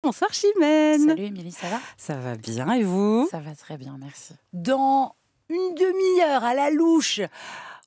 bonsoir Chimène. Salut Émilie, ça va? Ça va bien et vous? Ça va très bien, merci. Dans une demi-heure à la louche,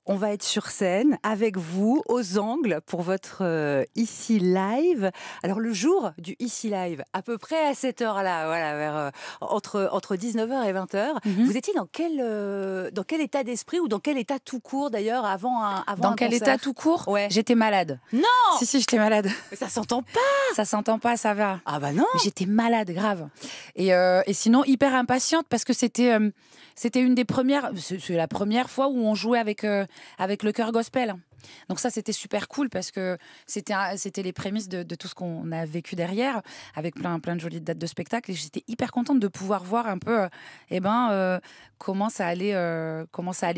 on va être sur scène avec vous aux Angles pour votre Ici Live. Alors le jour du Ici Live, à peu près à cette heure-là, voilà, vers, entre 19h et 20h, vous étiez dans quel état d'esprit ou dans quel état tout court d'ailleurs avant un Dans quel concert? état tout court? Ouais. J'étais malade. Non. Si, j'étais malade. Mais ça s'entend pas. Ça s'entend pas, ça va. Ah bah non. Mais j'étais malade, grave. Et sinon, hyper impatiente parce que c'était une des premières... C'est la première fois où on jouait avec le chœur gospel. Donc ça, c'était super cool parce que c'était les prémices de tout ce qu'on a vécu derrière, avec plein de jolies dates de spectacle. Et j'étais hyper contente de pouvoir voir un peu comment ça allait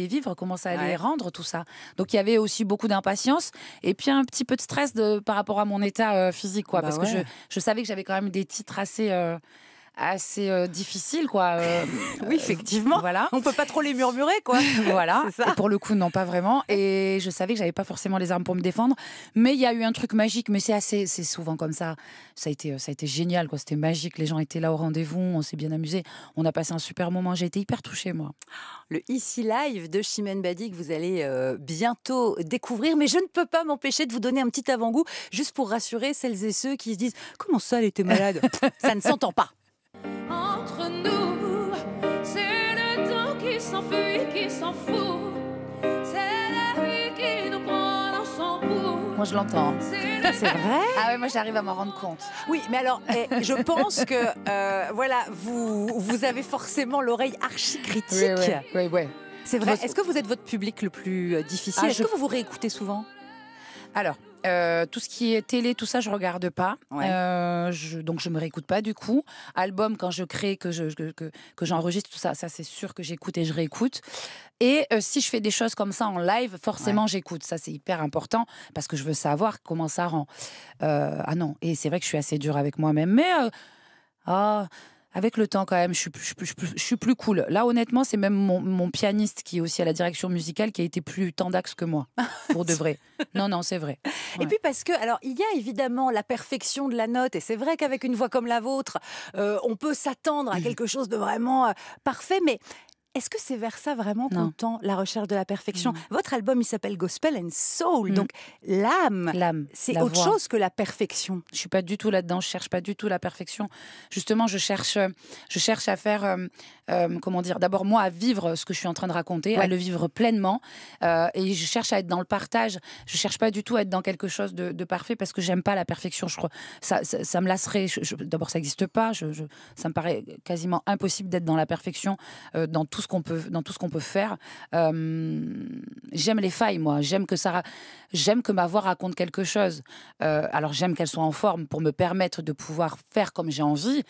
vivre, comment ça allait rendre tout ça. Donc il y avait aussi beaucoup d'impatience et puis un petit peu de stress par rapport à mon état physique, quoi, parce que je savais que j'avais quand même des titres assez difficile, quoi. Oui, effectivement. Voilà. On peut pas trop les murmurer, quoi. Voilà. C'est ça. Et pour le coup, non, pas vraiment. Et je savais que j'avais pas forcément les armes pour me défendre. Mais il y a eu un truc magique. Mais c'est souvent comme ça. Ça a été génial, quoi. C'était magique. Les gens étaient là au rendez-vous. On s'est bien amusé. On a passé un super moment. J'ai été hyper touchée, moi. Le Ici Live de Chimène Badi que vous allez bientôt découvrir. Mais je ne peux pas m'empêcher de vous donner un petit avant-goût, juste pour rassurer celles et ceux qui se disent « Comment ça, elle était malade ?» Ça ne s'entend pas. Entre nous, c'est le temps qui s'enfuit, qui s'en fout. C'est la vie qui nous prend dans son bout. Moi, je l'entends. C'est vrai? Ah ouais, moi, j'arrive à m'en rendre compte. Oui, mais alors, je pense que voilà, vous avez forcément l'oreille archi critique. Oui. C'est vrai. Est-ce que vous êtes votre public le plus difficile? Est-ce que vous vous réécoutez souvent? Alors, tout ce qui est télé, tout ça, je regarde pas. Ouais. Donc, je me réécoute pas du coup. Album, quand je crée, que j'enregistre, tout ça, c'est sûr que j'écoute et je réécoute. Et si je fais des choses comme ça en live, forcément, j'écoute. Ça, c'est hyper important parce que je veux savoir comment ça rend. Ah non, et c'est vrai que je suis assez dure avec moi-même. Mais avec le temps, quand même, je suis plus cool. Là, honnêtement, c'est même mon pianiste qui est aussi à la direction musicale qui a été plus tendax que moi, pour de vrai. Non, c'est vrai. Ouais. Et puis parce que, alors, il y a évidemment la perfection de la note, et c'est vrai qu'avec une voix comme la vôtre, on peut s'attendre à quelque chose de vraiment parfait, mais est-ce que c'est vers ça vraiment qu'on tend, la recherche de la perfection? Votre album, il s'appelle Gospel and Soul, donc l'âme, c'est autre chose que la perfection. Je suis pas du tout là-dedans, je cherche pas du tout la perfection. Justement, je cherche à faire, comment dire, d'abord moi à vivre ce que je suis en train de raconter, à le vivre pleinement, et je cherche à être dans le partage. Je cherche pas du tout à être dans quelque chose de parfait parce que j'aime pas la perfection. Je crois ça me lasserait. D'abord, ça n'existe pas. Ça me paraît quasiment impossible d'être dans la perfection dans tout ce qu'on peut faire. J'aime les failles, moi. J'aime que ma voix raconte quelque chose. Alors j'aime qu'elle soit en forme pour me permettre de pouvoir faire comme j'ai envie.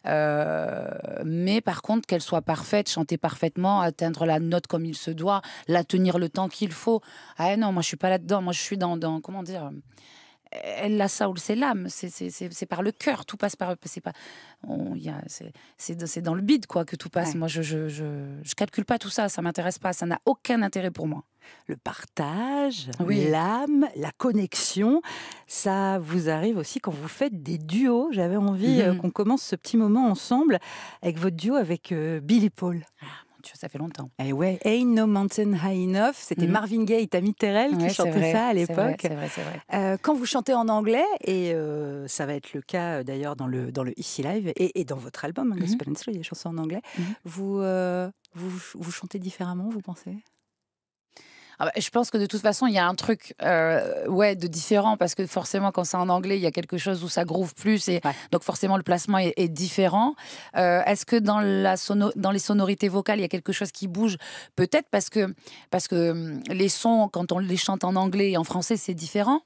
Mais par contre qu'elle soit parfaite, chanter parfaitement, atteindre la note comme il se doit, la tenir le temps qu'il faut. Ah non, moi je suis pas là-dedans. Moi je suis dans comment dire. La soul, c'est l'âme, c'est par le cœur, tout passe par. C'est dans le bide, quoi, que tout passe. Moi, je calcule pas tout ça, ça m'intéresse pas, ça n'a aucun intérêt pour moi. Le partage, l'âme, la connexion, ça vous arrive aussi quand vous faites des duos. J'avais envie qu'on commence ce petit moment ensemble avec votre duo avec Billy Paul. Ça fait longtemps. Eh ouais, Ain't No Mountain High Enough, c'était Marvin Gaye et Tammy Terrell qui chantaient ça à l'époque. C'est vrai. Quand vous chantez en anglais, et ça va être le cas d'ailleurs dans le Ici Live et dans votre album, Gospel and Soul, il y a des chansons en anglais, vous chantez différemment, vous pensez? Je pense que de toute façon, il y a un truc de différent parce que forcément, quand c'est en anglais, il y a quelque chose où ça groove plus et donc forcément, le placement est différent. Est-ce que dans les sonorités vocales, il y a quelque chose qui bouge? Peut-être parce que les sons, quand on les chante en anglais et en français, c'est différent.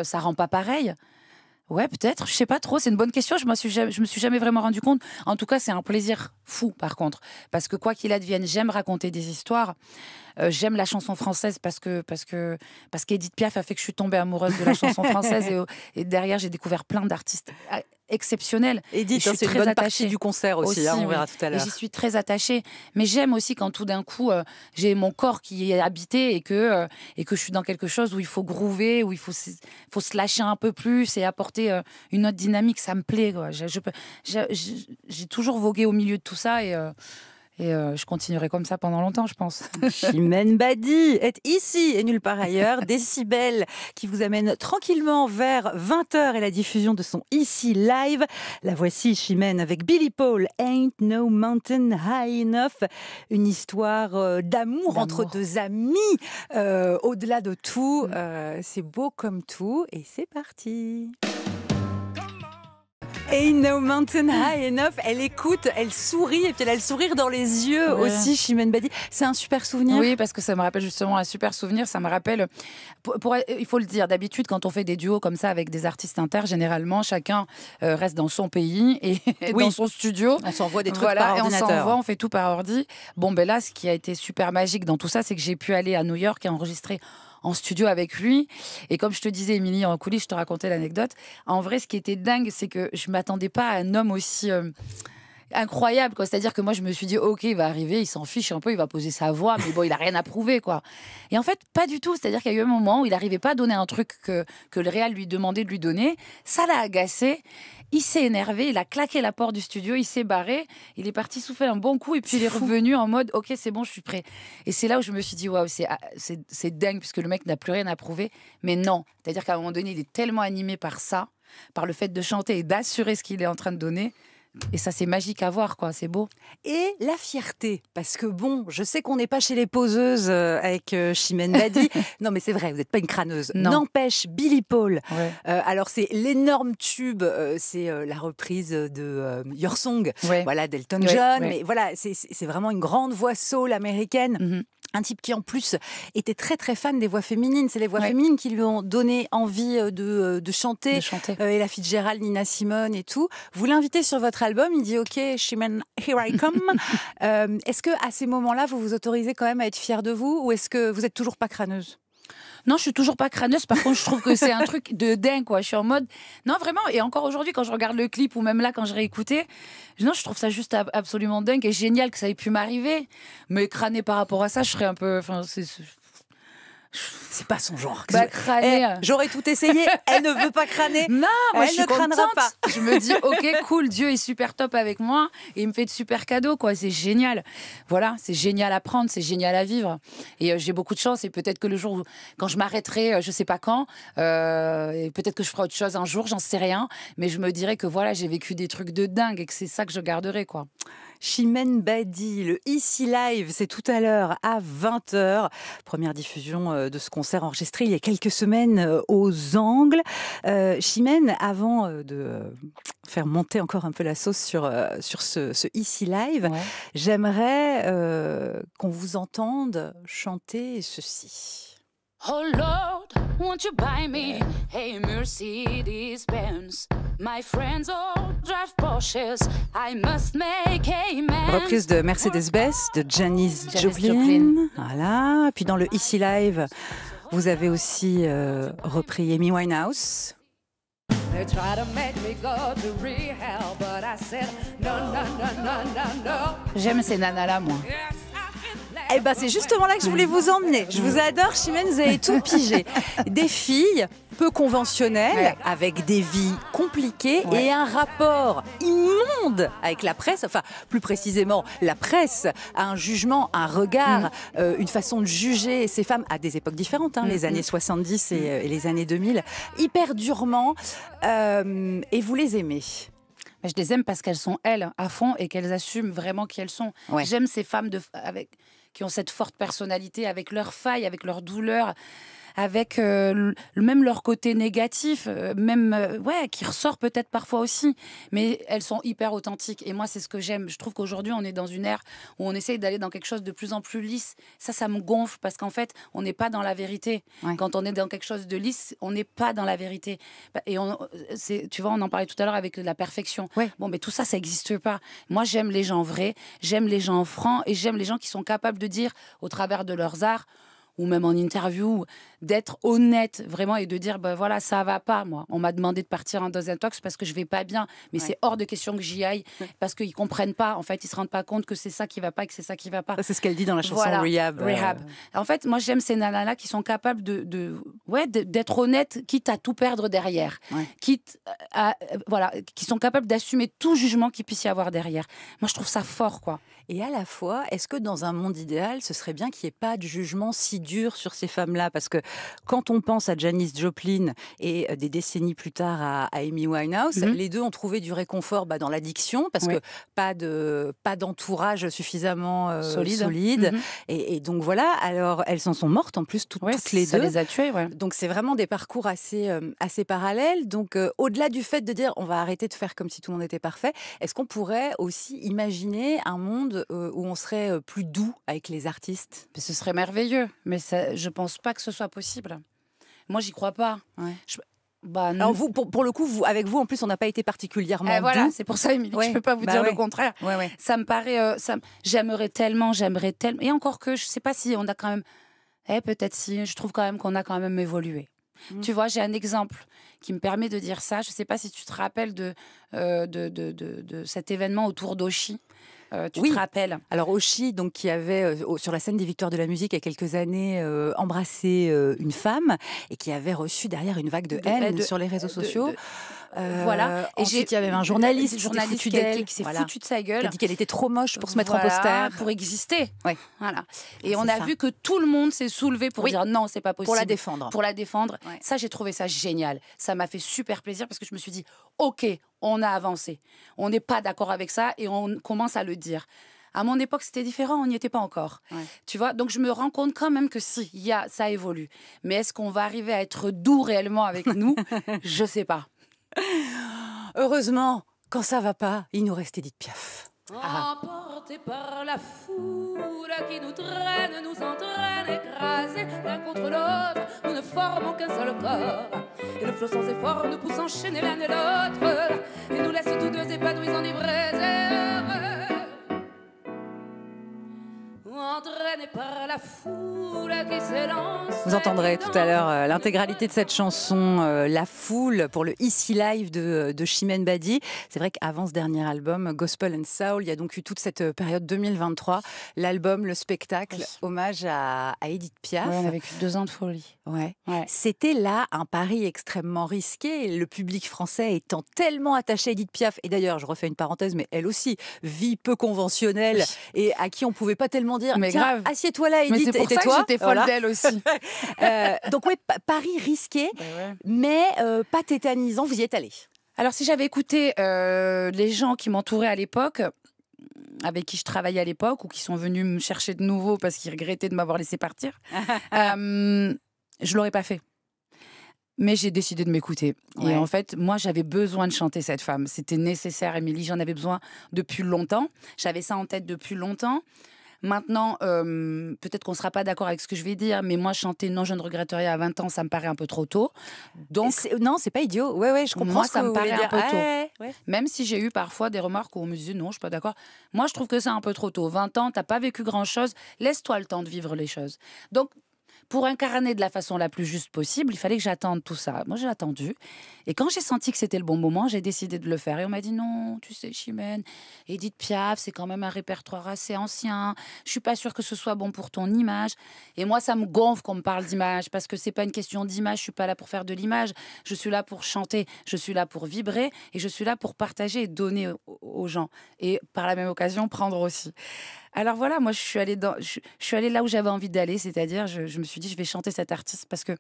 Ça rend pas pareil. Ouais, peut-être. Je sais pas trop. C'est une bonne question. Je me suis jamais vraiment rendu compte. En tout cas, c'est un plaisir fou, par contre, parce que quoi qu'il advienne, j'aime raconter des histoires. J'aime la chanson française parce qu'Edith Piaf a fait que je suis tombée amoureuse de la chanson française et derrière j'ai découvert plein d'artistes exceptionnels. Edith, c'est une bonne partie du concert aussi, on verra tout à l'heure. Et j'y suis très attachée. Mais j'aime aussi quand tout d'un coup j'ai mon corps qui est habité et que je suis dans quelque chose où il faut groover, où il faut se lâcher un peu plus et apporter une autre dynamique. Ça me plaît, quoi. J'ai toujours vogué au milieu de tout ça et je continuerai comme ça pendant longtemps, je pense. Chimène Badi est ici et nulle part ailleurs. Décibel qui vous amène tranquillement vers 20h et la diffusion de son Ici Live. La voici, Chimène, avec Billy Paul, Ain't No Mountain High Enough. Une histoire d'amour entre deux amis. Au-delà de tout, c'est beau comme tout. Et c'est parti. Ain't No Mountain High Enough, elle écoute, elle sourit et puis elle a le sourire dans les yeux aussi, Chimène Badi. C'est un super souvenir. Oui, parce que ça me rappelle justement un super souvenir. Ça me rappelle, il faut le dire, d'habitude quand on fait des duos comme ça avec des artistes inter, généralement chacun reste dans son pays et dans son studio. On s'envoie des trucs par ordinateur. Et on s'envoie, on fait tout par ordi. Bon, ben là, ce qui a été super magique dans tout ça, c'est que j'ai pu aller à New York et enregistrer en studio avec lui. Et comme je te disais, Émilie, en coulisses, je te racontais l'anecdote. En vrai, ce qui était dingue, c'est que je m'attendais pas à un homme aussi incroyable, quoi. C'est-à-dire que moi, je me suis dit, ok, il va arriver, il s'en fiche un peu, il va poser sa voix, mais bon, il a rien à prouver, quoi. Et en fait, pas du tout. C'est-à-dire qu'il y a eu un moment où il n'arrivait pas à donner un truc que le réal lui demandait de lui donner. Ça l'a agacé. Il s'est énervé, il a claqué la porte du studio, il s'est barré, il est parti souffler un bon coup et puis il est revenu en mode ok, c'est bon, je suis prêt. Et c'est là où je me suis dit waouh, c'est dingue puisque le mec n'a plus rien à prouver. Mais non, c'est-à-dire qu'à un moment donné, il est tellement animé par ça, par le fait de chanter et d'assurer ce qu'il est en train de donner. Et ça, c'est magique à voir, quoi. C'est beau. Et la fierté, parce que bon, je sais qu'on n'est pas chez les poseuses avec Chimène Badi. Non, mais c'est vrai, vous n'êtes pas une crâneuse. N'empêche, Billy Paul. Ouais. Alors, c'est l'énorme tube, c'est la reprise de Your Song, voilà, d'Elton John. Mais voilà, c'est vraiment une grande voix soul américaine. Mm-hmm. Un type qui, en plus, était très, très fan des voix féminines. C'est les voix féminines qui lui ont donné envie de chanter. Ella Fitzgerald, Nina Simone et tout. Vous l'invitez sur votre album, il dit « Ok, Chimène, here I come ». Est-ce qu'à ces moments-là, vous vous autorisez quand même à être fière de vous ou est-ce que vous n'êtes toujours pas crâneuse ? Non, je suis toujours pas crâneuse. Par contre, je trouve que c'est un truc de dingue, quoi. Je suis en mode, non, vraiment. Et encore aujourd'hui, quand je regarde le clip ou même là, quand je réécoutais, non, je trouve ça juste absolument dingue et génial que ça ait pu m'arriver. Mais crâner par rapport à ça, je serais un peu, enfin, c'est pas son genre. Crâner. J'aurais tout essayé. Elle ne veut pas crâner. Non, moi elle je suis ne crânera pas. Je me dis, ok, cool, Dieu est super top avec moi et il me fait de super cadeaux, quoi. C'est génial. Voilà, c'est génial à prendre, c'est génial à vivre. Et j'ai beaucoup de chance et peut-être que le jour où, quand je m'arrêterai, je sais pas quand, et peut-être que je ferai autre chose un jour, j'en sais rien. Mais je me dirais que voilà, j'ai vécu des trucs de dingue et que c'est ça que je garderai, quoi. Chimène Badi, le Ici Live, c'est tout à l'heure à 20h. Première diffusion de ce concert enregistré il y a quelques semaines aux Angles. Chimène, avant de faire monter encore un peu la sauce sur ce Ici Live, j'aimerais qu'on vous entende chanter ceci. Oh Lord, won't you buy me a Mercedes-Benz? My friends all drive Porsches, I must make amends. Reprise de Mercedes-Benz de Janis Joplin. Voilà. Puis dans le Ici Live, vous avez aussi repris Amy Winehouse. They try to make me go to rehab, but I said no, no, no, no, no, no. J'aime ces nanas-là, moi. Eh ben, c'est justement là que je voulais vous emmener. Je vous adore, Chimène, vous avez tout pigé. Des filles peu conventionnelles, avec des vies compliquées et un rapport immonde avec la presse. Enfin, plus précisément, la presse a un jugement, un regard, une façon de juger ces femmes à des époques différentes, les années 70 et les années 2000, hyper durement. Et vous les aimez ? Je les aime parce qu'elles sont elles à fond et qu'elles assument vraiment qui elles sont. J'aime ces femmes qui ont cette forte personnalité avec leurs failles, avec leurs douleurs, avec même leur côté négatif, qui ressort peut-être parfois aussi. Mais elles sont hyper authentiques. Et moi, c'est ce que j'aime. Je trouve qu'aujourd'hui, on est dans une ère où on essaye d'aller dans quelque chose de plus en plus lisse. Ça me gonfle parce qu'en fait, on n'est pas dans la vérité. Ouais. Quand on est dans quelque chose de lisse, on n'est pas dans la vérité. Et tu vois, on en parlait tout à l'heure avec la perfection. Ouais. Bon, mais tout ça, ça n'existe pas. Moi, j'aime les gens vrais, j'aime les gens francs et j'aime les gens qui sont capables de dire, au travers de leurs arts, ou même en interview, d'être honnête vraiment et de dire, voilà, ça va pas, moi. On m'a demandé de partir en désintox parce que je vais pas bien, mais c'est hors de question que j'y aille parce qu'ils comprennent pas. En fait, ils se rendent pas compte que c'est ça qui va pas et que c'est ça qui va pas. C'est ce qu'elle dit dans la chanson Voilà, Rehab. Rehab. En fait, moi, j'aime ces nanas-là qui sont capables d'être honnêtes, quitte à tout perdre derrière. Ouais. Quitte qui sont capables d'assumer tout jugement qu'il puisse y avoir derrière. Moi, je trouve ça fort, quoi. Et à la fois, est-ce que dans un monde idéal, ce serait bien qu'il n'y ait pas de jugement si dur sur ces femmes-là? Parce que quand on pense à Janis Joplin et des décennies plus tard à Amy Winehouse, les deux ont trouvé du réconfort dans l'addiction parce que pas d'entourage suffisamment solide. Et donc voilà, alors elles s'en sont mortes en plus toutes les deux. Ça les a tuées, ouais. Donc c'est vraiment des parcours assez parallèles. Donc au-delà du fait de dire on va arrêter de faire comme si tout le monde était parfait, est-ce qu'on pourrait aussi imaginer un monde où on serait plus doux avec les artistes? Ce serait merveilleux, mais je pense pas que ce soit possible. Moi, j'y crois pas. Ouais. Non. Alors vous, pour le coup, avec vous, en plus, on n'a pas été particulièrement doux. C'est pour ça, Émilie, que je peux pas vous dire le contraire. Ouais. Ça me paraît... j'aimerais tellement... Et encore que, je sais pas si on a quand même... peut-être si, je trouve quand même qu'on a quand même évolué. Tu vois, j'ai un exemple qui me permet de dire ça. Je sais pas si tu te rappelles de cet événement autour d'Oshi. Tu te rappelles? Alors Oshi, donc, qui avait sur la scène des Victoires de la musique il y a quelques années embrassé une femme et qui avait reçu derrière une vague de haine sur les réseaux sociaux. Voilà. Et ensuite, il y avait un journaliste qui s'est foutu de sa gueule. Qui a dit qu'elle était trop moche pour se mettre en poster. Pour exister. Ouais. Voilà. Et on a vu que tout le monde s'est soulevé pour dire non, c'est pas possible. Pour la défendre. Ouais. Ça, j'ai trouvé ça génial. Ça m'a fait super plaisir parce que je me suis dit, OK, on a avancé. On n'est pas d'accord avec ça et on commence à le dire. À mon époque, c'était différent, on n'y était pas encore. Ouais. Tu vois, donc je me rends compte quand même que ça évolue. Mais est-ce qu'on va arriver à être doux réellement avec nous? Je sais pas. Heureusement, quand ça va pas, il nous reste Édith Piaf. Emportés par la foule qui nous traîne, nous entraîne, écrasés l'un contre l'autre, nous ne formons qu'un seul corps. Et le flot sans effort nous pousse enchaîner l'un et l'autre, et nous laisse tous deux épanouis, enivrés et heureux. Entraînés par la foule qui s'élance. Vous entendrez tout à l'heure l'intégralité de cette chanson, La Foule, pour le Ici Live de Chimène Badi. C'est vrai qu'avant ce dernier album, Gospel and Soul, il y a donc eu toute cette période 2023, l'album, le spectacle, hommage à Édith Piaf. Ouais, on a vécu 2 ans de folie. Ouais. C'était là un pari extrêmement risqué, le public français étant tellement attaché à Édith Piaf, et d'ailleurs, je refais une parenthèse, mais elle aussi, vie peu conventionnelle, et à qui on pouvait pas tellement dire mais tiens, grave. Assieds-toi là, Édith, mais c'est pour ça que j'étais folle d'elle aussi. Donc pari risqué, mais pas tétanisant, vous y êtes allé. Alors si j'avais écouté les gens qui m'entouraient à l'époque, avec qui je travaillais à l'époque, ou qui sont venus me chercher de nouveau parce qu'ils regrettaient de m'avoir laissé partir, je l'aurais pas fait. Mais j'ai décidé de m'écouter. Ouais. Et en fait, moi, j'avais besoin de chanter cette femme. C'était nécessaire, Émilie. J'en avais besoin depuis longtemps. J'avais ça en tête depuis longtemps. Maintenant, peut-être qu'on ne sera pas d'accord avec ce que je vais dire, mais moi, chanter Non, je ne regrette rien à 20 ans, ça me paraît un peu trop tôt. Donc, non, c'est pas idiot. Ouais, je comprends. Moi, ça me paraît un peu tôt. Ouais. Même si j'ai eu parfois des remarques où on me disait non, je suis pas d'accord. Moi, je trouve que c'est un peu trop tôt. 20 ans, t'as pas vécu grand-chose. Laisse-toi le temps de vivre les choses. Donc, pour incarner de la façon la plus juste possible, il fallait que j'attende tout ça. Moi, j'ai attendu. Et quand j'ai senti que c'était le bon moment, j'ai décidé de le faire. Et on m'a dit non, tu sais, Chimène, Édith Piaf, c'est quand même un répertoire assez ancien. Je suis pas sûre que ce soit bon pour ton image. Et moi, ça me gonfle qu'on me parle d'image parce que c'est pas une question d'image. Je suis pas là pour faire de l'image. Je suis là pour chanter. Je suis là pour vibrer et je suis là pour partager et donner aux gens. Et par la même occasion, prendre aussi. Alors voilà, moi je suis allée là où j'avais envie d'aller, c'est-à-dire je me suis dit je vais chanter cette artiste parce que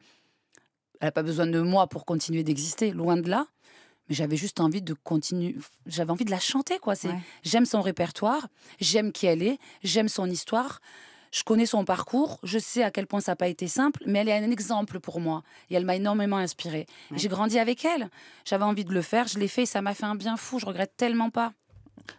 elle n'a pas besoin de moi pour continuer d'exister, loin de là. Mais j'avais juste envie de continuer, j'avais envie de la chanter quoi. J'aime son répertoire, j'aime qui elle est, j'aime son histoire. je connais son parcours, je sais à quel point ça n'a pas été simple, mais elle est un exemple pour moi. Et elle m'a énormément inspirée. Ouais. J'ai grandi avec elle. J'avais envie de le faire, je l'ai fait et ça m'a fait un bien fou. Je regrette tellement pas.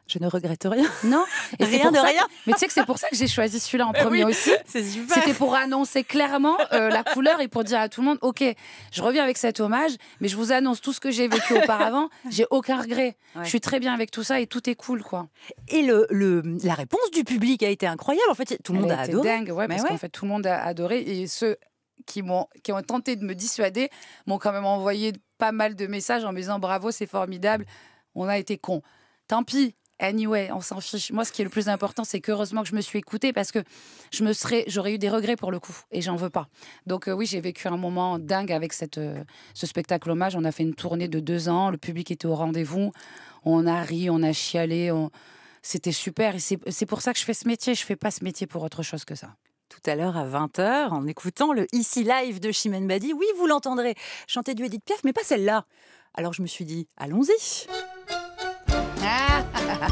Je ne regrette rien. Non, et c'est Rien pour de ça rien. Mais tu sais que c'est pour ça que j'ai choisi celui-là en premier aussi. C'est super. C'était pour annoncer clairement la couleur et pour dire à tout le monde, ok, je reviens avec cet hommage, mais je vous annonce tout ce que j'ai vécu auparavant. J'ai aucun regret. Ouais. Je suis très bien avec tout ça et tout est cool, quoi. Et la réponse du public a été incroyable. En fait, tout le monde Elle a été adoré. dingue, ouais, Mais parce ouais. qu'en fait tout le monde a adoré et ceux qui ont tenté de me dissuader m'ont quand même envoyé pas mal de messages en me disant bravo, c'est formidable, on a été cons. Tant pis. Anyway, on s'en fiche. Moi, ce qui est le plus important, c'est qu'heureusement que je me suis écoutée parce que j'aurais eu des regrets pour le coup et j'en veux pas. Donc oui, j'ai vécu un moment dingue avec ce spectacle hommage. On a fait une tournée de 2 ans, le public était au rendez-vous, on a ri, on a chialé, c'était super. Et c'est pour ça que je fais ce métier. Je fais pas ce métier pour autre chose que ça. Tout à l'heure à 20h, en écoutant le Ici Live de Chimène Badi, oui, vous l'entendrez chanter du Edith Piaf, mais pas celle-là. Alors je me suis dit, allons-y.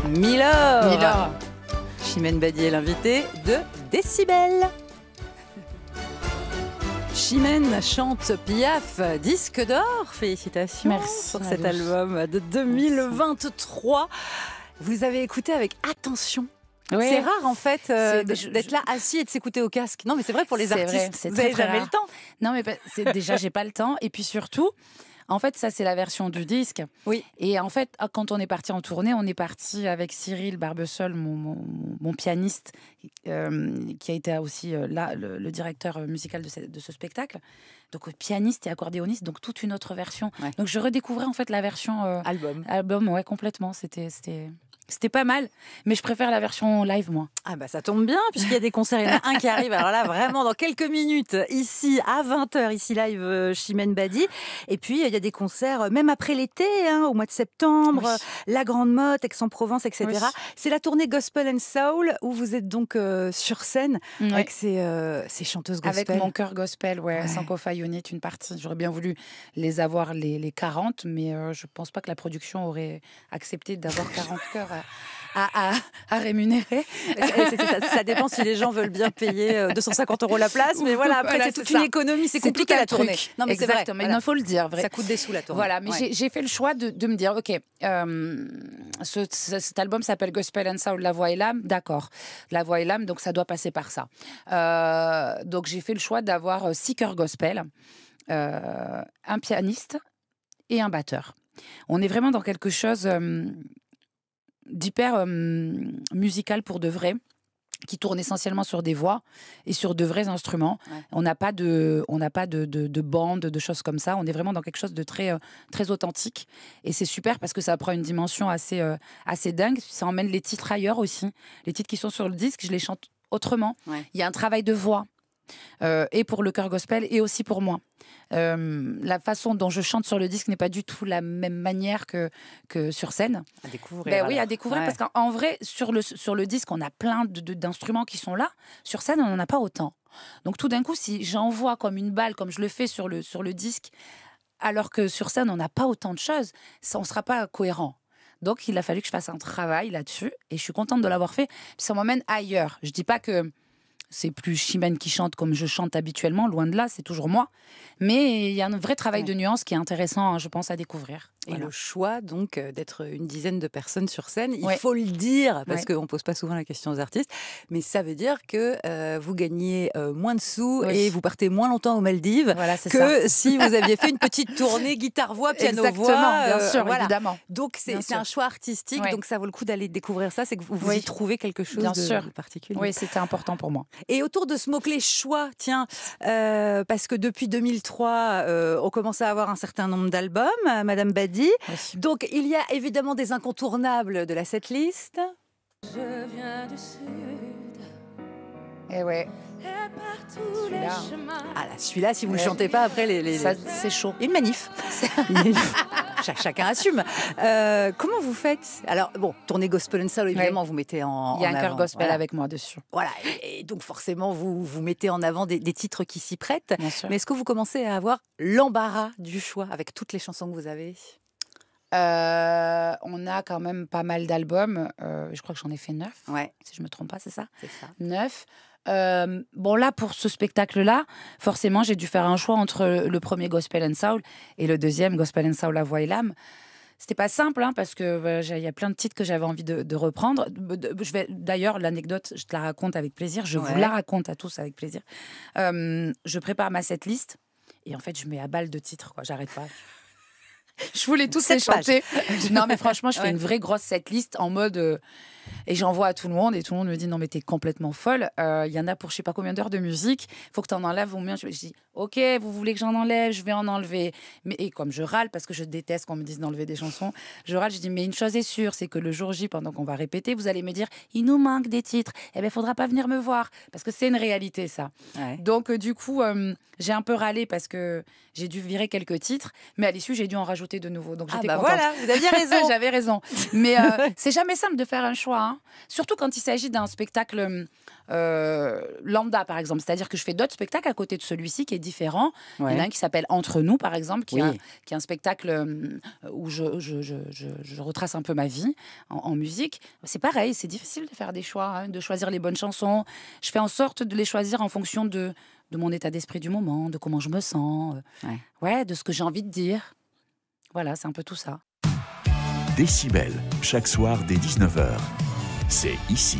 Milord. Chimène Badi est l'invitée de Décibel. Chimène chante Piaf, disque d'or. Félicitations Merci, pour cet Malouche. album de 2023. Vous avez écouté avec attention. Ouais. C'est rare en fait C'est- d'être là assis et de s'écouter au casque. Non mais c'est vrai pour les C'est artistes. vrai, c'est vous très, n'avez très jamais rare. le temps. Non, mais déjà, j'ai pas le temps. Et puis surtout, en fait, ça, c'est la version du disque. Oui. Et en fait, quand on est parti en tournée, on est parti avec Cyril Barbesol, mon pianiste, qui a été aussi là, le directeur musical de ce spectacle. Donc, pianiste et accordéoniste, donc toute une autre version. Ouais. Donc, je redécouvrais en fait la version Album. ouais, complètement. C'était pas mal, mais je préfère la version live, moi. Ah bah ça tombe bien, puisqu'il y a des concerts. Il y en a un qui arrive, alors là, vraiment, dans quelques minutes, ici, à 20h, ici live, Chimène Badi. Et puis, il y a des concerts, même après l'été, au mois de septembre, Oui. La Grande Motte, Aix-en-Provence, etc. Oui. C'est la tournée Gospel and Soul, où vous êtes donc sur scène, Ouais. avec ces chanteuses gospel. Avec mon cœur gospel, Ouais. Sankofa Unit, une partie. J'aurais bien voulu les avoir les 40, mais je pense pas que la production aurait accepté d'avoir 40 chœurs à rémunérer. Ça dépend si les gens veulent bien payer 250 € la place, mais voilà, après, Voilà, c'est toute c'est une ça. économie, c'est C'est compliqué tout un la tournée. truc. Non, mais c'est vrai. Exactement, Voilà. il faut le dire. Vrai. Ça coûte des sous la tournée. Voilà, mais Ouais. j'ai fait le choix de me dire, ok, cet album s'appelle Gospel and Soul, La Voix et l'âme, d'accord. La Voix et l'âme, donc ça doit passer par ça. Donc j'ai fait le choix d'avoir 6 chœurs gospel, un pianiste et un batteur. On est vraiment dans quelque chose d'hyper musical pour de vrai, qui tourne essentiellement sur des voix et sur de vrais instruments. Ouais. On n'a pas de bande, de choses comme ça. On est vraiment dans quelque chose de très, très authentique. Et c'est super parce que ça prend une dimension assez dingue. Ça emmène les titres ailleurs aussi. Les titres qui sont sur le disque, je les chante autrement. Ouais. Il y a un travail de voix. Et pour le chœur gospel et aussi pour moi. La façon dont je chante sur le disque n'est pas du tout la même manière que sur scène. À découvrir. Oui, à découvrir, Ouais. parce qu'en vrai, sur le disque, on a plein d'instruments qui sont là. Sur scène, on n'en a pas autant. Donc tout d'un coup, si j'envoie comme une balle, comme je le fais sur le disque, alors que sur scène, on n'a pas autant de choses, on ne sera pas cohérent. Donc il a fallu que je fasse un travail là-dessus, et je suis contente de l'avoir fait. Puis ça m'emmène ailleurs. Je ne dis pas que c'est plus Chimène qui chante comme je chante habituellement, loin de là, c'est toujours moi. Mais il y a un vrai travail de nuance qui est intéressant, hein, je pense, à découvrir. Et Voilà. le choix, donc, d'être une dizaine de personnes sur scène, il Ouais. faut le dire, parce Ouais. qu'on ne pose pas souvent la question aux artistes, mais ça veut dire que vous gagnez moins de sous Oui. et vous partez moins longtemps aux Maldives Voilà, c'est que si vous aviez fait une petite tournée guitare-voix, piano-voix. Exactement, bien sûr, voilà. évidemment. Donc, Bien c'est sûr. un choix artistique, Ouais. donc ça vaut le coup d'aller découvrir ça, c'est que vous Oui. y trouvez quelque chose Bien de sûr. particulier. Oui, c'était important pour moi. Et autour de ce mot-clé choix, tiens, parce que depuis 2003, on commence à avoir un certain nombre d'albums, Madame Badi. Oui. Donc, il y a évidemment des incontournables de la setlist. Je viens du sud Et ouais, et par tous les Celui-là. chemins. Ah là, celui-là, si vous ne le Ouais. chantez pas après ça, c'est chaud. une manif. Chacun assume. Comment vous faites? Alors, bon, tournée Gospel and Soul, évidemment, vous mettez en Il y a en un chœur avant, gospel voilà. avec moi dessus, Voilà, et donc forcément, vous mettez en avant des titres qui s'y prêtent. bien sûr. Mais est-ce que vous commencez à avoir l'embarras du choix avec toutes les chansons que vous avez? On a quand même pas mal d'albums. Je crois que j'en ai fait 9, si je me trompe pas, c'est ça ? C'est ça. 9. Bon, là, pour ce spectacle-là, forcément, j'ai dû faire un choix entre le premier Gospel and Soul et le deuxième Gospel and Soul, La Voix et l'âme. C'était pas simple, hein, parce que il y a plein de titres que j'avais envie de reprendre. D'ailleurs, l'anecdote, je te la raconte avec plaisir. Je vous la raconte à tous avec plaisir. Je prépare ma setlist et en fait, je mets à balle de titres, quoi. J'arrête pas. Je voulais tous les chanter. Non, mais franchement, je fais une vraie grosse setlist en mode... et j'envoie à tout le monde et tout le monde me dit non mais t'es complètement folle. Il y en a pour je sais pas combien d'heures de musique. Faut que t'en enlèves au moins. Je dis ok, vous voulez que j'en enlève, je vais en enlever. Mais et comme je râle parce que je déteste qu'on me dise d'enlever des chansons, je râle. Je dis mais une chose est sûre, c'est que le jour J, pendant qu'on va répéter, vous allez me dire il nous manque des titres. Eh ben faudra pas venir me voir parce que c'est une réalité ça. Donc du coup j'ai un peu râlé parce que j'ai dû virer quelques titres, mais à l'issue j'ai dû en rajouter de nouveaux. Donc j'étais contente. Voilà, vous aviez raison. J'avais raison. Mais c'est jamais simple de faire un choix. Hein. Surtout quand il s'agit d'un spectacle lambda, par exemple. C'est-à-dire que je fais d'autres spectacles à côté de celui-ci qui est différent. Il y en a un qui s'appelle Entre nous, par exemple, qui est un spectacle où je retrace un peu ma vie en musique. C'est pareil, c'est difficile de faire des choix, hein, de choisir les bonnes chansons. Je fais en sorte de les choisir en fonction de mon état d'esprit du moment, de comment je me sens, de ce que j'ai envie de dire. Voilà, c'est un peu tout ça. Décibel, chaque soir dès 19h. C'est ici.